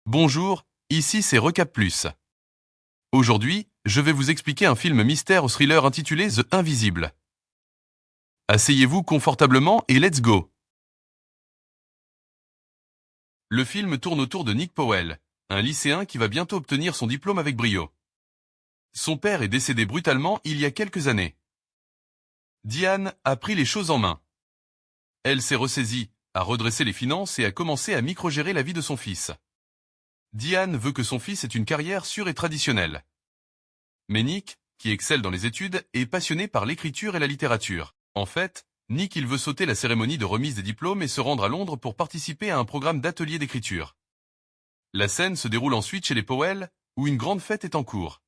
Bonjour, ici c'est Recap Plus. Aujourd'hui, je vais vous expliquer un film mystère au thriller intitulé The Invisible. Asseyez-vous confortablement et let's go. Le film tourne autour de Nick Powell, un lycéen qui va bientôt obtenir son diplôme avec brio. Son père est décédé brutalement il y a quelques années. Diane a pris les choses en main. Elle s'est ressaisie, a redressé les finances et a commencé à microgérer la vie de son fils. Diane veut que son fils ait une carrière sûre et traditionnelle. Mais Nick, qui excelle dans les études, est passionné par l'écriture et la littérature. En fait, Nick il veut sauter la cérémonie de remise des diplômes et se rendre à Londres pour participer à un programme d'atelier d'écriture. La scène se déroule ensuite chez les Powell, où une grande fête est en cours.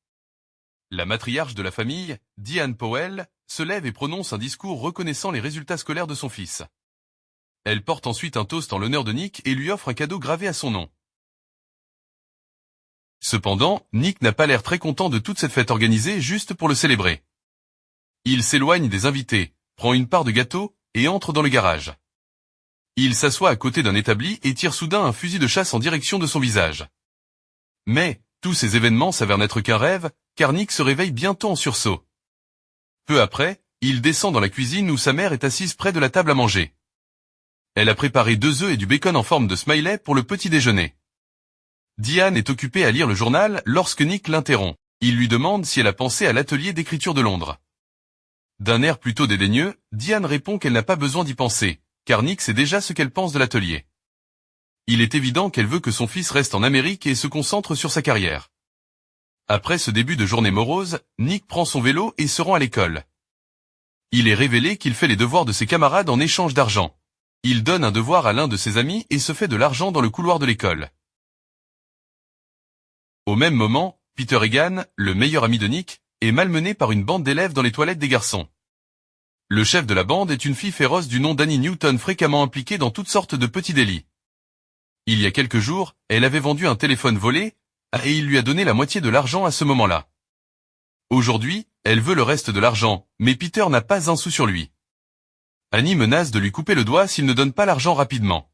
La matriarche de la famille, Diane Powell, se lève et prononce un discours reconnaissant les résultats scolaires de son fils. Elle porte ensuite un toast en l'honneur de Nick et lui offre un cadeau gravé à son nom. Cependant, Nick n'a pas l'air très content de toute cette fête organisée juste pour le célébrer. Il s'éloigne des invités, prend une part de gâteau, et entre dans le garage. Il s'assoit à côté d'un établi et tire soudain un fusil de chasse en direction de son visage. Mais, tous ces événements s'avèrent n'être qu'un rêve, car Nick se réveille bientôt en sursaut. Peu après, il descend dans la cuisine où sa mère est assise près de la table à manger. Elle a préparé 2 œufs et du bacon en forme de smiley pour le petit déjeuner. Diane est occupée à lire le journal lorsque Nick l'interrompt. Il lui demande si elle a pensé à l'atelier d'écriture de Londres. D'un air plutôt dédaigneux, Diane répond qu'elle n'a pas besoin d'y penser, car Nick sait déjà ce qu'elle pense de l'atelier. Il est évident qu'elle veut que son fils reste en Amérique et se concentre sur sa carrière. Après ce début de journée morose, Nick prend son vélo et se rend à l'école. Il est révélé qu'il fait les devoirs de ses camarades en échange d'argent. Il donne un devoir à l'un de ses amis et se fait de l'argent dans le couloir de l'école. Au même moment, Peter Egan, le meilleur ami de Nick, est malmené par une bande d'élèves dans les toilettes des garçons. Le chef de la bande est une fille féroce du nom d'Annie Newton fréquemment impliquée dans toutes sortes de petits délits. Il y a quelques jours, elle avait vendu un téléphone volé, et il lui a donné la moitié de l'argent à ce moment-là. Aujourd'hui, elle veut le reste de l'argent, mais Peter n'a pas un sou sur lui. Annie menace de lui couper le doigt s'il ne donne pas l'argent rapidement.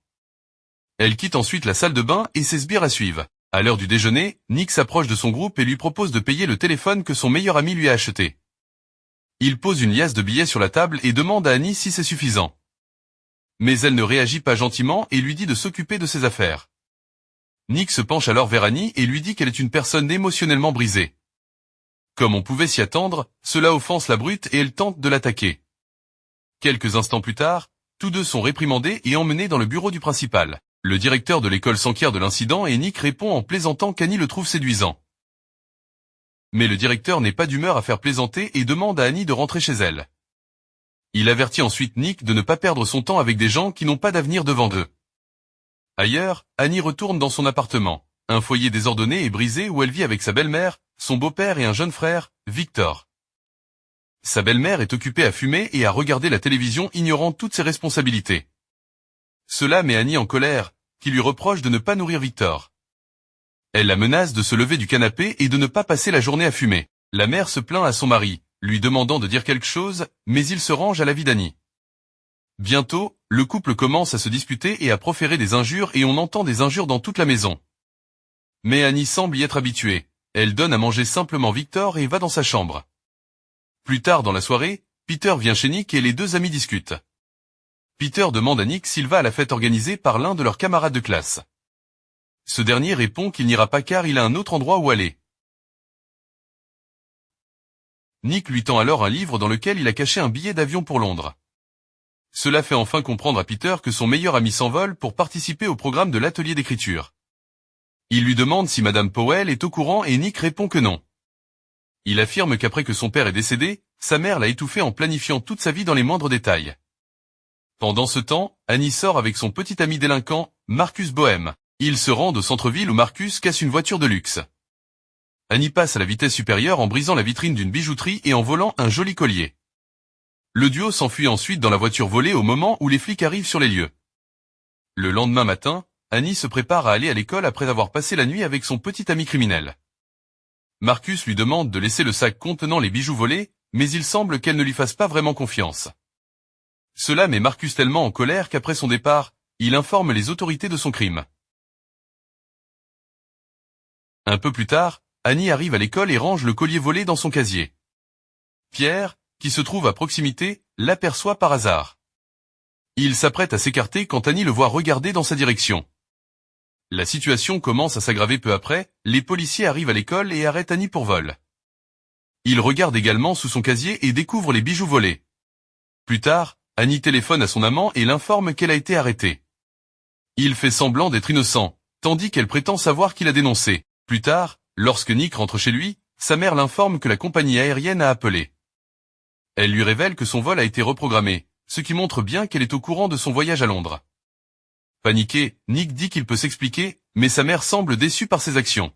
Elle quitte ensuite la salle de bain et ses sbires la suivent. À l'heure du déjeuner, Nick s'approche de son groupe et lui propose de payer le téléphone que son meilleur ami lui a acheté. Il pose une liasse de billets sur la table et demande à Annie si c'est suffisant. Mais elle ne réagit pas gentiment et lui dit de s'occuper de ses affaires. Nick se penche alors vers Annie et lui dit qu'elle est une personne émotionnellement brisée. Comme on pouvait s'y attendre, cela offense la brute et elle tente de l'attaquer. Quelques instants plus tard, tous deux sont réprimandés et emmenés dans le bureau du principal. Le directeur de l'école s'enquiert de l'incident et Nick répond en plaisantant qu'Annie le trouve séduisant. Mais le directeur n'est pas d'humeur à faire plaisanter et demande à Annie de rentrer chez elle. Il avertit ensuite Nick de ne pas perdre son temps avec des gens qui n'ont pas d'avenir devant eux. Ailleurs, Annie retourne dans son appartement, un foyer désordonné et brisé où elle vit avec sa belle-mère, son beau-père et un jeune frère, Victor. Sa belle-mère est occupée à fumer et à regarder la télévision ignorant toutes ses responsabilités. Cela met Annie en colère, qui lui reproche de ne pas nourrir Victor. Elle la menace de se lever du canapé et de ne pas passer la journée à fumer. La mère se plaint à son mari, lui demandant de dire quelque chose, mais il se range à l'avis d'Annie. Bientôt, le couple commence à se disputer et à proférer des injures et on entend des injures dans toute la maison. Mais Annie semble y être habituée. Elle donne à manger simplement Victor et va dans sa chambre. Plus tard dans la soirée, Peter vient chez Nick et les deux amis discutent. Peter demande à Nick s'il va à la fête organisée par l'un de leurs camarades de classe. Ce dernier répond qu'il n'ira pas car il a un autre endroit où aller. Nick lui tend alors un livre dans lequel il a caché un billet d'avion pour Londres. Cela fait enfin comprendre à Peter que son meilleur ami s'envole pour participer au programme de l'atelier d'écriture. Il lui demande si Madame Powell est au courant et Nick répond que non. Il affirme qu'après que son père est décédé, sa mère l'a étouffé en planifiant toute sa vie dans les moindres détails. Pendant ce temps, Annie sort avec son petit ami délinquant, Marcus Bohem. Ils se rendent au centre-ville où Marcus casse une voiture de luxe. Annie passe à la vitesse supérieure en brisant la vitrine d'une bijouterie et en volant un joli collier. Le duo s'enfuit ensuite dans la voiture volée au moment où les flics arrivent sur les lieux. Le lendemain matin, Annie se prépare à aller à l'école après avoir passé la nuit avec son petit ami criminel. Marcus lui demande de laisser le sac contenant les bijoux volés, mais il semble qu'elle ne lui fasse pas vraiment confiance. Cela met Marcus tellement en colère qu'après son départ, il informe les autorités de son crime. Un peu plus tard, Annie arrive à l'école et range le collier volé dans son casier. Pierre, qui se trouve à proximité, l'aperçoit par hasard. Il s'apprête à s'écarter quand Annie le voit regarder dans sa direction. La situation commence à s'aggraver peu après, les policiers arrivent à l'école et arrêtent Annie pour vol. Ils regardent également sous son casier et découvrent les bijoux volés. Plus tard, Annie téléphone à son amant et l'informe qu'elle a été arrêtée. Il fait semblant d'être innocent, tandis qu'elle prétend savoir qui l'a dénoncé. Plus tard, lorsque Nick rentre chez lui, sa mère l'informe que la compagnie aérienne a appelé. Elle lui révèle que son vol a été reprogrammé, ce qui montre bien qu'elle est au courant de son voyage à Londres. Paniqué, Nick dit qu'il peut s'expliquer, mais sa mère semble déçue par ses actions.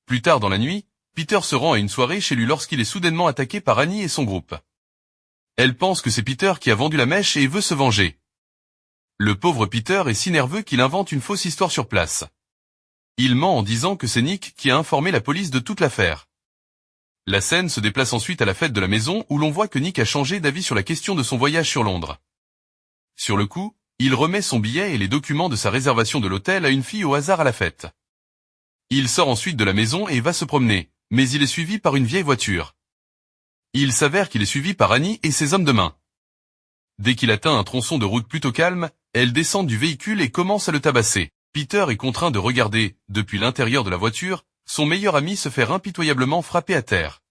Plus tard dans la nuit, Peter se rend à une soirée chez lui lorsqu'il est soudainement attaqué par Annie et son groupe. Elle pense que c'est Peter qui a vendu la mèche et veut se venger. Le pauvre Peter est si nerveux qu'il invente une fausse histoire sur place. Il ment en disant que c'est Nick qui a informé la police de toute l'affaire. La scène se déplace ensuite à la fête de la maison où l'on voit que Nick a changé d'avis sur la question de son voyage sur Londres. Sur le coup, il remet son billet et les documents de sa réservation de l'hôtel à une fille au hasard à la fête. Il sort ensuite de la maison et va se promener, mais il est suivi par une vieille voiture. Il s'avère qu'il est suivi par Annie et ses hommes de main. Dès qu'il atteint un tronçon de route plutôt calme, elle descend du véhicule et commence à le tabasser. Peter est contraint de regarder, depuis l'intérieur de la voiture, son meilleur ami se faire impitoyablement frapper à terre.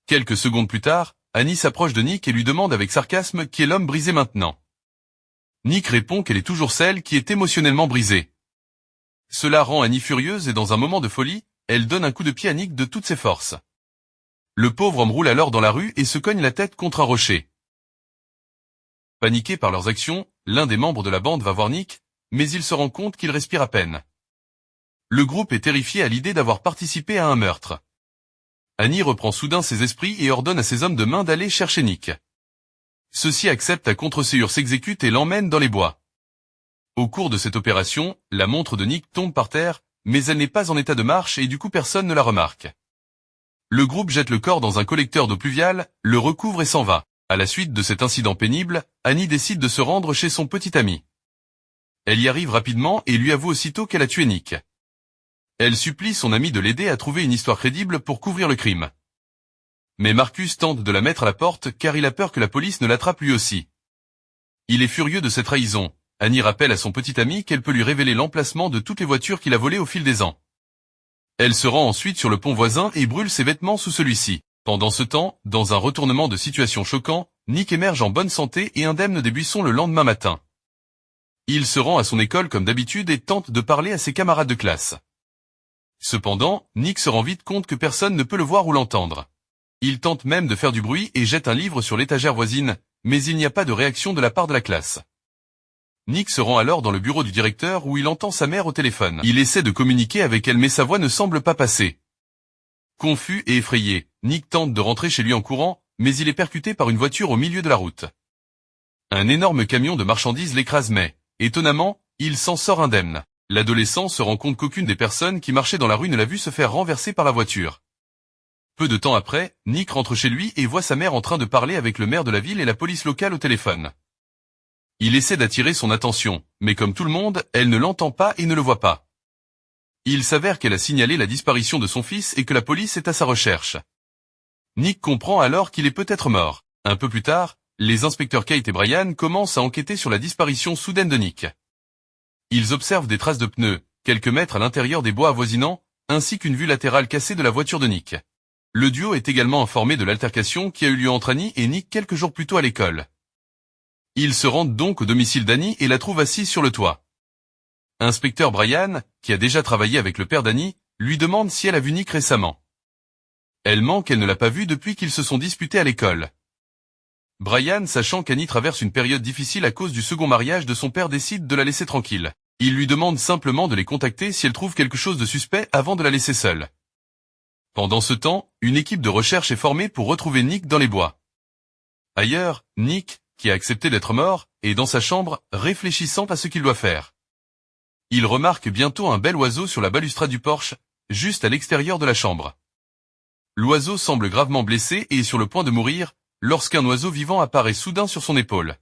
Quelques secondes plus tard, Annie s'approche de Nick et lui demande avec sarcasme qui est l'homme brisé maintenant. Nick répond qu'elle est toujours celle qui est émotionnellement brisée. Cela rend Annie furieuse et dans un moment de folie, elle donne un coup de pied à Nick de toutes ses forces. Le pauvre homme roule alors dans la rue et se cogne la tête contre un rocher. Paniqué par leurs actions, l'un des membres de la bande va voir Nick, mais il se rend compte qu'il respire à peine. Le groupe est terrifié à l'idée d'avoir participé à un meurtre. Annie reprend soudain ses esprits et ordonne à ses hommes de main d'aller chercher Nick. Ceux-ci acceptent à contre-séance s'exécute et l'emmènent dans les bois. Au cours de cette opération, la montre de Nick tombe par terre, mais elle n'est pas en état de marche et du coup personne ne la remarque. Le groupe jette le corps dans un collecteur d'eau pluviale, le recouvre et s'en va. À la suite de cet incident pénible, Annie décide de se rendre chez son petit ami. Elle y arrive rapidement et lui avoue aussitôt qu'elle a tué Nick. Elle supplie son ami de l'aider à trouver une histoire crédible pour couvrir le crime. Mais Marcus tente de la mettre à la porte car il a peur que la police ne l'attrape lui aussi. Il est furieux de cette trahison. Annie rappelle à son petit ami qu'elle peut lui révéler l'emplacement de toutes les voitures qu'il a volées au fil des ans. Elle se rend ensuite sur le pont voisin et brûle ses vêtements sous celui-ci. Pendant ce temps, dans un retournement de situation choquant, Nick émerge en bonne santé et indemne des buissons le lendemain matin. Il se rend à son école comme d'habitude et tente de parler à ses camarades de classe. Cependant, Nick se rend vite compte que personne ne peut le voir ou l'entendre. Il tente même de faire du bruit et jette un livre sur l'étagère voisine, mais il n'y a pas de réaction de la part de la classe. Nick se rend alors dans le bureau du directeur où il entend sa mère au téléphone. Il essaie de communiquer avec elle mais sa voix ne semble pas passer. Confus et effrayé, Nick tente de rentrer chez lui en courant, mais il est percuté par une voiture au milieu de la route. Un énorme camion de marchandises l'écrase mais, étonnamment, il s'en sort indemne. L'adolescent se rend compte qu'aucune des personnes qui marchaient dans la rue ne l'a vu se faire renverser par la voiture. Peu de temps après, Nick rentre chez lui et voit sa mère en train de parler avec le maire de la ville et la police locale au téléphone. Il essaie d'attirer son attention, mais comme tout le monde, elle ne l'entend pas et ne le voit pas. Il s'avère qu'elle a signalé la disparition de son fils et que la police est à sa recherche. Nick comprend alors qu'il est peut-être mort. Un peu plus tard, les inspecteurs Kate et Brian commencent à enquêter sur la disparition soudaine de Nick. Ils observent des traces de pneus, quelques mètres à l'intérieur des bois avoisinants, ainsi qu'une vue latérale cassée de la voiture de Nick. Le duo est également informé de l'altercation qui a eu lieu entre Annie et Nick quelques jours plus tôt à l'école. Ils se rendent donc au domicile d'Annie et la trouvent assise sur le toit. Inspecteur Brian, qui a déjà travaillé avec le père d'Annie, lui demande si elle a vu Nick récemment. Elle ment qu'elle ne l'a pas vu depuis qu'ils se sont disputés à l'école. Brian, sachant qu'Annie traverse une période difficile à cause du second mariage de son père, décide de la laisser tranquille. Il lui demande simplement de les contacter si elle trouve quelque chose de suspect avant de la laisser seule. Pendant ce temps, une équipe de recherche est formée pour retrouver Nick dans les bois. Ailleurs, Nick, qui a accepté d'être mort, est dans sa chambre, réfléchissant à ce qu'il doit faire. Il remarque bientôt un bel oiseau sur la balustrade du porche, juste à l'extérieur de la chambre. L'oiseau semble gravement blessé et est sur le point de mourir, lorsqu'un oiseau vivant apparaît soudain sur son épaule.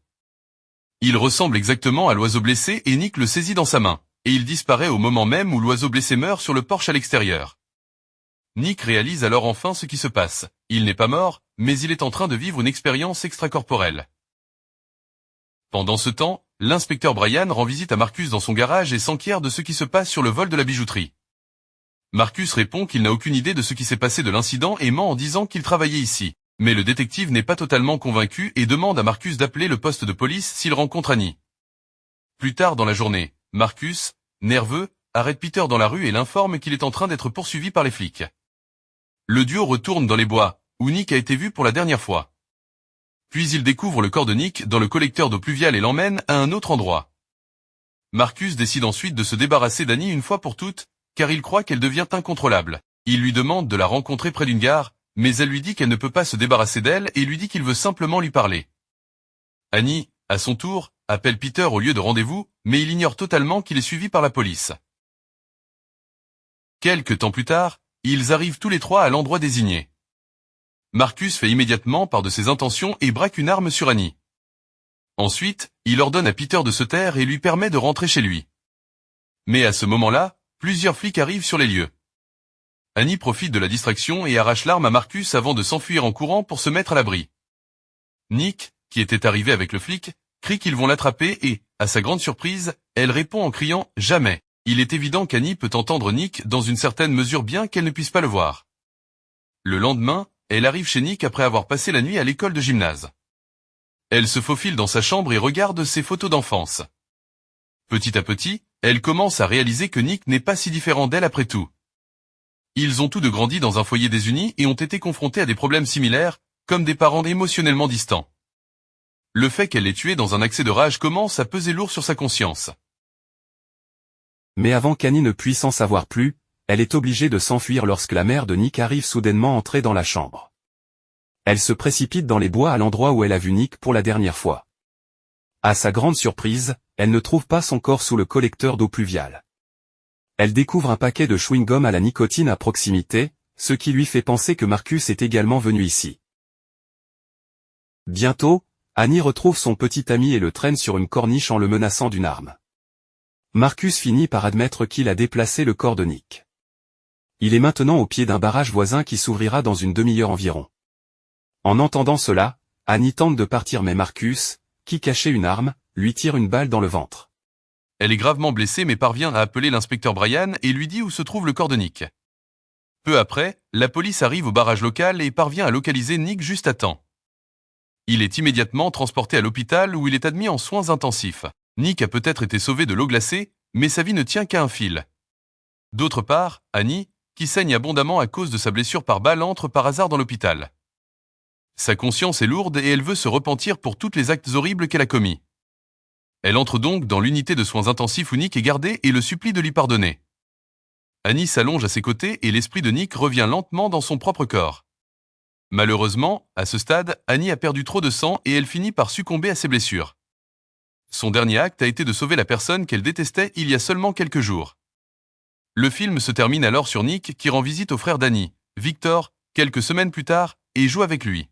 Il ressemble exactement à l'oiseau blessé et Nick le saisit dans sa main. et il disparaît au moment même où l'oiseau blessé meurt sur le porche à l'extérieur. Nick réalise alors enfin ce qui se passe. Il n'est pas mort, mais il est en train de vivre une expérience extracorporelle. Pendant ce temps, l'inspecteur Brian rend visite à Marcus dans son garage et s'enquiert de ce qui se passe sur le vol de la bijouterie. Marcus répond qu'il n'a aucune idée de ce qui s'est passé de l'incident et ment en disant qu'il travaillait ici. Mais le détective n'est pas totalement convaincu et demande à Marcus d'appeler le poste de police s'il rencontre Annie. Plus tard dans la journée, Marcus, nerveux, arrête Peter dans la rue et l'informe qu'il est en train d'être poursuivi par les flics. Le duo retourne dans les bois, où Nick a été vu pour la dernière fois. Puis il découvre le corps de Nick dans le collecteur d'eau pluviale et l'emmène à un autre endroit. Marcus décide ensuite de se débarrasser d'Annie une fois pour toutes, car il croit qu'elle devient incontrôlable. Il lui demande de la rencontrer près d'une gare, mais elle lui dit qu'elle ne peut pas se débarrasser d'elle et lui dit qu'il veut simplement lui parler. Annie, à son tour, appelle Peter au lieu de rendez-vous, mais il ignore totalement qu'il est suivi par la police. Quelque temps plus tard, ils arrivent tous les trois à l'endroit désigné. Marcus fait immédiatement part de ses intentions et braque une arme sur Annie. Ensuite, il ordonne à Peter de se taire et lui permet de rentrer chez lui. Mais à ce moment-là, plusieurs flics arrivent sur les lieux. Annie profite de la distraction et arrache l'arme à Marcus avant de s'enfuir en courant pour se mettre à l'abri. Nick, qui était arrivé avec le flic, crie qu'ils vont l'attraper et, à sa grande surprise, elle répond en criant « Jamais ». Il est évident qu'Annie peut entendre Nick dans une certaine mesure bien qu'elle ne puisse pas le voir. Le lendemain, elle arrive chez Nick après avoir passé la nuit à l'école de gymnase. Elle se faufile dans sa chambre et regarde ses photos d'enfance. Petit à petit, elle commence à réaliser que Nick n'est pas si différent d'elle après tout. Ils ont tous deux grandi dans un foyer désuni et ont été confrontés à des problèmes similaires, comme des parents émotionnellement distants. Le fait qu'elle l'ait tué dans un accès de rage commence à peser lourd sur sa conscience. Mais avant qu'Annie ne puisse en savoir plus, elle est obligée de s'enfuir lorsque la mère de Nick arrive soudainement entrer dans la chambre. Elle se précipite dans les bois à l'endroit où elle a vu Nick pour la dernière fois. À sa grande surprise, elle ne trouve pas son corps sous le collecteur d'eau pluviale. Elle découvre un paquet de chewing-gum à la nicotine à proximité, ce qui lui fait penser que Marcus est également venu ici. Bientôt, Annie retrouve son petit ami et le traîne sur une corniche en le menaçant d'une arme. Marcus finit par admettre qu'il a déplacé le corps de Nick. Il est maintenant au pied d'un barrage voisin qui s'ouvrira dans une demi-heure environ. En entendant cela, Annie tente de partir mais Marcus, qui cachait une arme, lui tire une balle dans le ventre. Elle est gravement blessée mais parvient à appeler l'inspecteur Brian et lui dit où se trouve le corps de Nick. Peu après, la police arrive au barrage local et parvient à localiser Nick juste à temps. Il est immédiatement transporté à l'hôpital où il est admis en soins intensifs. Nick a peut-être été sauvé de l'eau glacée, mais sa vie ne tient qu'à un fil. D'autre part, Annie, qui saigne abondamment à cause de sa blessure par balle, entre par hasard dans l'hôpital. Sa conscience est lourde et elle veut se repentir pour tous les actes horribles qu'elle a commis. Elle entre donc dans l'unité de soins intensifs où Nick est gardé et le supplie de lui pardonner. Annie s'allonge à ses côtés et l'esprit de Nick revient lentement dans son propre corps. Malheureusement, à ce stade, Annie a perdu trop de sang et elle finit par succomber à ses blessures. Son dernier acte a été de sauver la personne qu'elle détestait il y a seulement quelques jours. Le film se termine alors sur Nick qui rend visite au frère d'Annie, Victor, quelques semaines plus tard, et joue avec lui.